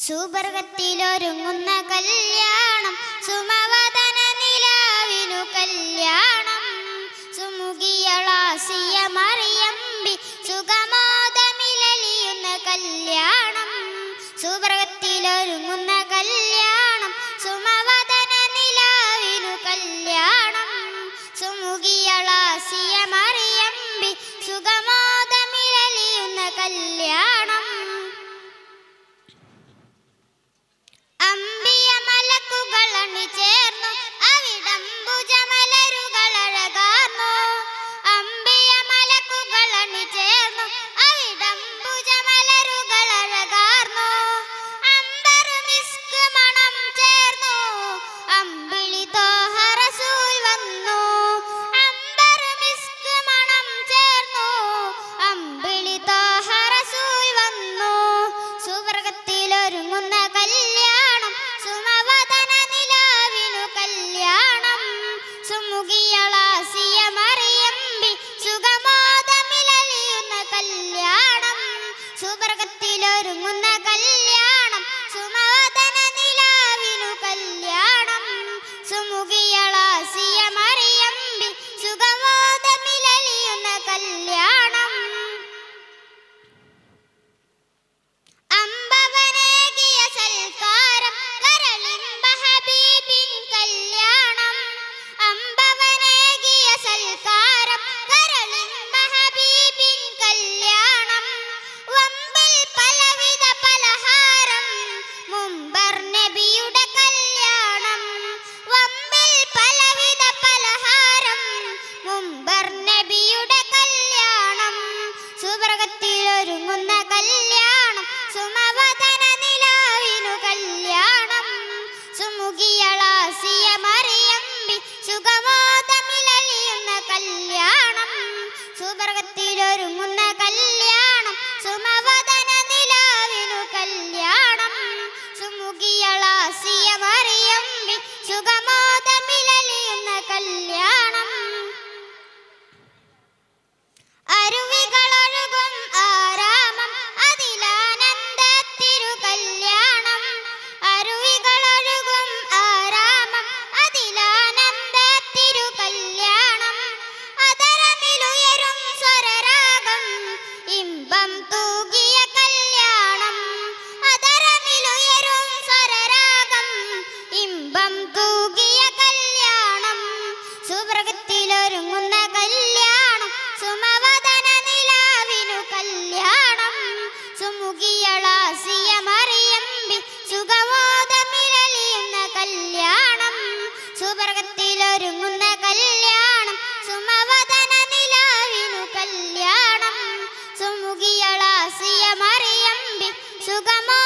സുബർഗത്തിലൊരുങ്ങുന്ന കല്യാണം, സുമവദന നിലാവിനു കല്യാണം. സുമുഖിയളാസിയ മറിയമ്പി സുഖമോദമിലലിയുന്ന കല്യാണം. സുബർഗത്തിലൊരുങ്ങുന്ന കല്യാണം, സുമവദന നിലാവിനു കല്യാണം. സുമുഖിയളാസിയ മറിയമ്പി സുഖമോദമിലലിയുന്ന കല്യാണം. അമ്പിയ മലക്കുകൾ അണിചേർന്നു അവിടംബുജമലരുകൾ അഴകാർന്നു. അമ്പിയ മലക്കുകൾ അണിചേർന്നു അവിടംബുജമലരുകൾ അഴകാർന്നു. അംബറു മിസ്ക് മണം ചേർന്നു അമ്പിളി ത്വാഹ റസൂൽ വന്നു. അംബറു മിസ്ക് മണം ചേർന്നു അമ്പിളി ത്വാഹ റസൂൽ വന്നു. സുവർഗത്തിലൊരുങ്ങുന്ന കല്യാണം, സുമവദന നിലാവിനു കല്യാണം. സുമുഖിയളാസിയ മറിയമ്പി സുഖമോദമിലലിയുന്ന കല്യാണം. സുവർഗത്തിലൊരുങ്ങുന്ന കല്യാണം, സുമവദന നിലാവിനു കല്യാണം. സുമുഖിയളാസിയ മറിയമ്പി സുഖമോദമിലലിയുന്ന കല്യാണം. അമ്പവനേകിയ സൽക്കാരം കരളിമ്പ ഹബീബിൻ കല്യാണം. അമ്പവനേകിയ സൽക്കാരം കരളിമ്പ ഹബീബിൻ കല്യാണം. വമ്പിൽ പലവിധ പലഹാരം മുമ്പർ നബിയുടെ കല്യാണം. വമ്പിൽ പലവിധ പലഹാരം മുമ്പർ നബിയുടെ കല്യാണം. സുവർഗത്തിലൊരുങ്ങുന്ന കല്യാണം, സുമവദന നിലാവിനു കല്യാണം. സുമുഖിയളാസിയ മറിയമ്പി സുഖമോദമിലലിയുന്ന കല്യാണം. സുവർഗത്തിലൊരുങ്ങുന്ന കല്യാണം, സുമവദന നിലാവിനു കല്യാണം. സുമുഖിയളാസിയ മറിയമ്പി സുഖമോദമിലലിയുന്ന കല്യാണം. അരുവികളൊഴുകും ആരാമം അതിലാനന്ദത്തിരു കല്യാണം. അരുവികളൊഴുകും ആരാമം അതിലാനന്ദത്തിരു കല്യാണം. അതരമിലുയരും സ്വരരാഗം ഇമ്പം തൂകിയ കല്യാണം. അതരമിലുയരും സ്വരരാഗം ഇമ്പം തൂകിയ കല്യാണം. സുവർഗത്തിലൊരുങ്ങുന്ന കല്യാണം, സുമവദന നിലാവിനു കല്യാണം. സുമുഖിയളാസിയ മറിയമ്പി സുഖമോദമിലലിയുന്ന കല്യാണം. സുവർഗത്തിലൊരുങ്ങുന്ന കല്യാണം, സുമവദന നിലാവിനു കല്യാണം. സുമുഖിയളാസിയ മറിയമ്പി സുഖമോ